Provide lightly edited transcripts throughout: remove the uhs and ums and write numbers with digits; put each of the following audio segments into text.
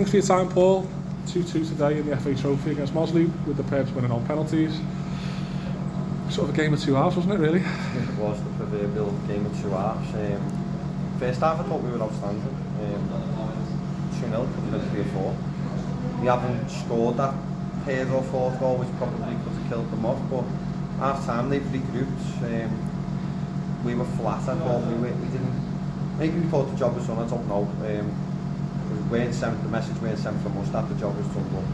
Thanks for your time, Paul. 2-2 today in the FA Trophy against Mossley, with the Perps winning on penalties. Sort of a game of two halves, wasn't it, really? It was the proverbial game of two halves. First half I thought we were outstanding. 2-0, could have been 3 or 4. We haven't scored that third or fourth goal, which probably could have killed them off, but half time they've regrouped. We were flat, I thought we didn't. Maybe we thought the job was done, I don't know. The message weren't sent from us that the job was done, but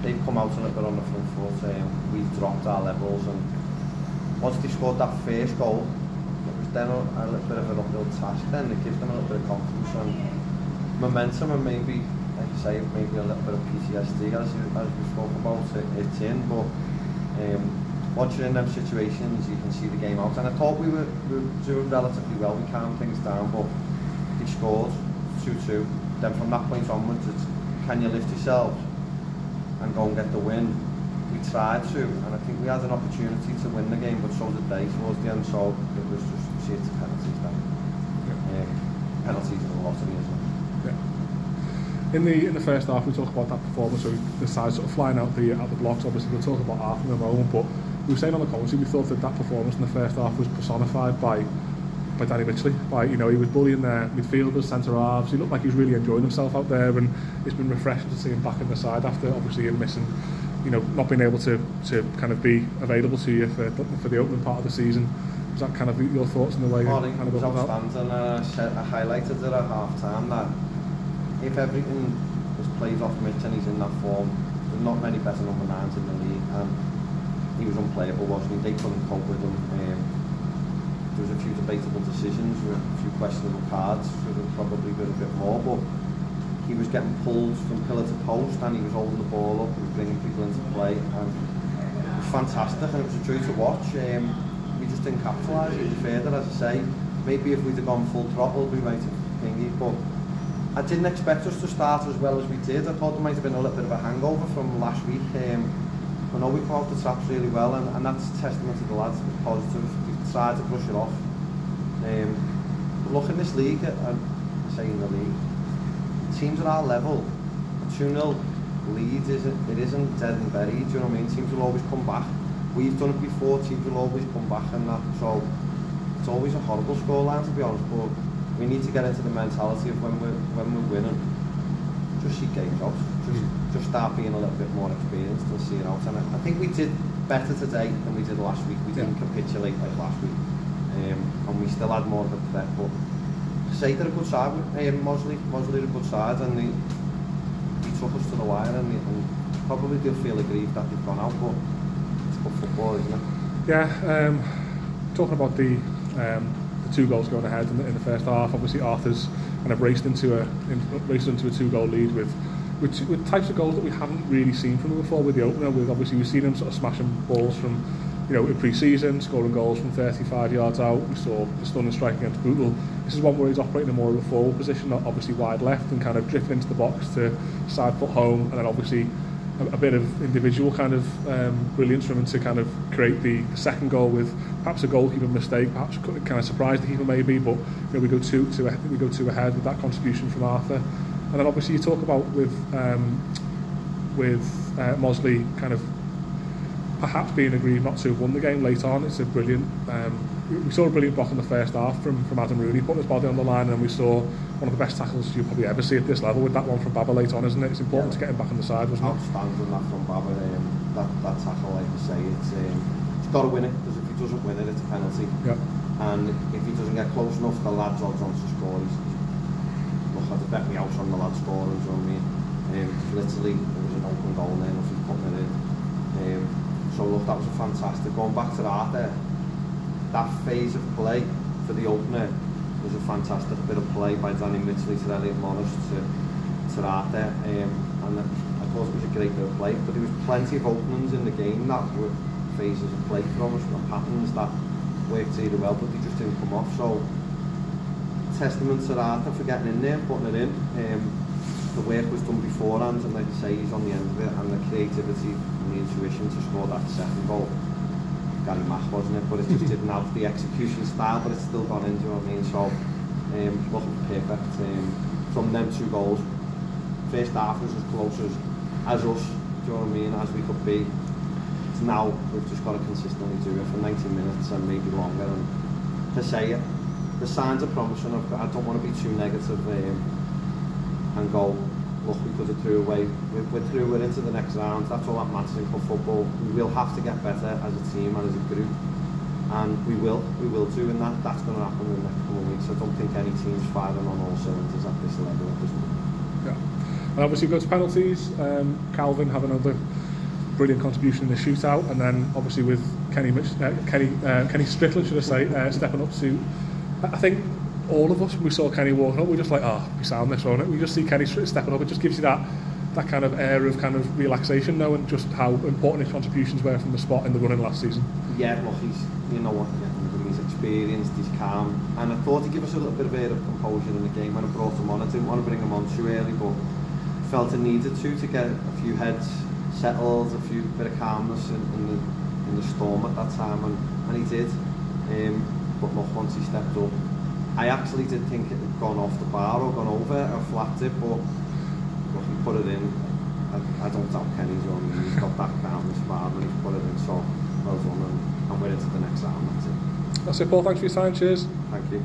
they've come out a little bit on the front foot. We've dropped our levels, and once they scored that first goal, it was then a little bit of an uphill task. Then it gives them a little bit of confidence and momentum, and maybe, like I say, maybe a little bit of PTSD as we spoke about it's in. But once you're in them situations, you can see the game out. And I thought we were doing relatively well. We calmed things down, but they scored 2-2. Then from that point onwards, it's can you lift yourself and go and get the win? We tried to, and I think we had an opportunity to win the game, but so did they towards the end. So it was just shit penalties then. Yeah. Penalties are a lot of me, isn't it? Yeah. In the first half, we talk about that performance. So the side sort of flying out the blocks. Obviously, we'll talk about half in a moment, but we were saying on the commentary we thought that performance in the first half was personified by Danny McNally. He was bullying their midfielders, centre halves. He looked like he was really enjoying himself out there, and it's been refreshing to see him back in the side after obviously him missing, not being able to kind of be available to you for the opening part of the season. Was that kind of your thoughts on the way? It was outstanding. I highlighted it at half time that if everything was played off Mitch and he's in that form, there's not many better number 9s in the league, and he was unplayable, wasn't he? They couldn't cope with him. There was a few debatable decisions, a few questionable cards, should have probably been a bit more, but he was getting pulled from pillar to post and he was holding the ball up, he was bringing people into play, and it was fantastic, and it was a joy to watch. We just didn't capitalise it further, as I say. Maybe if we'd have gone full throttle we might have thingy, but I didn't expect us to start as well as we did. I thought there might have been a little bit of a hangover from last week. I know we caught the traps really well, and that's a testament to the lads. It was positive. We tried to brush it off. But look, in this league, I say in the league, teams at our level, a 2-0 lead isn't dead and buried. Do you know what I mean? Teams will always come back. We've done it before. Teams will always come back, and that. So it's always a horrible scoreline, to be honest. But we need to get into the mentality of when we're winning, just see games out. Just start being a little bit more experienced and see it out. And I think we did better today than we did last week. We didn't capitulate like last week, and we still had more of a threat. But say they're a good side. Mossley are a good side, and they took us to the wire, and probably they'll feel aggrieved that they've gone out. But it's good football, isn't it? Yeah. Talking about the 2 goals going ahead in the first half. Obviously, Arthur's kind of raced into a 2-goal lead with types of goals that we haven't really seen from him before with the opener. We've seen him sort of smashing balls from, in pre-season, scoring goals from 35 yards out. We saw the stunning strike against Bootle. This is one where he's operating more of a forward position, not obviously wide left, and kind of drifting into the box to side foot home, and then obviously a bit of individual kind of brilliance from him to kind of create the second goal with perhaps a goalkeeper mistake, perhaps kind of surprised the keeper maybe, but we go two ahead with that contribution from Arthur. And then obviously you talk about with Mossley kind of perhaps being aggrieved not to have won the game late on. It's a brilliant. We saw a brilliant block in the first half from Adam Rooney putting his body on the line, and we saw one of the best tackles you'll probably ever see at this level with that one from Baba late on, isn't it? It's important to get him back on the side, wasn't it? Outstanding that from Baba. That tackle, like you say, he's got to win it, because if he doesn't win it, it's a penalty. Yeah. And if he doesn't get close enough, the lad's odds on to score. Look, I'd bet me out on the lad scoring, do you know what I mean? Literally, it was an open goal there, nothing putting it in. So look, that was a fantastic. Going back to that phase of play for the opener was a fantastic bit of play by Danny McNally to Elliot Morris to Arthur, and I thought it was a great bit of play. But there was plenty of openings in the game that were phases of play for us, patterns that worked really well, but they just didn't come off. So testament to Arthur for getting in there, putting it in. The work was done beforehand, and like I say, he's on the end of it, and the creativity and the intuition to score that second goal. Gary Mack, wasn't it? But it just didn't have the execution style, but it's still gone in, do you know what I mean? So, look, perfect. From them 2 goals, first half was as close as us, do you know what I mean, as we could be. It's now we've just got to consistently do it for 90 minutes and maybe longer. And to say it, the signs are promising. I don't want to be too negative and go, look, we could have threw away. We're through, we're into the next round. That's all that matters in club football. We will have to get better as a team and as a group. And we will do, and that's going to happen in the next couple of weeks. I don't think any team's firing on all cylinders at this level at this moment. Yeah. And obviously go to penalties. Calvin have another brilliant contribution in the shootout, and then obviously with Kenny Strickland, should I say, stepping up to. I think all of us, when we saw Kenny walking up, we were just like, we sound this, won't it? We just see Kenny stepping up. It just gives you that kind of air of kind of relaxation, knowing just how important his contributions were from the spot in the running last season. Yeah, well, he's experienced, he's calm, and I thought he'd give us a little bit of air of composure in the game when I brought him on. I didn't want to bring him on too early, but felt I needed to get a few heads settled, a few bit of calmness in the storm at that time, and he did. But look, once he stepped up, I actually did think it had gone off the bar or gone over or flapped it, but look, he put it in. I don't doubt Kenny's on. He's got that calmness bar and he's put it in, so well done, and we're into the next round. That's it. That's it, Paul. Thanks for your time. Cheers. Thank you.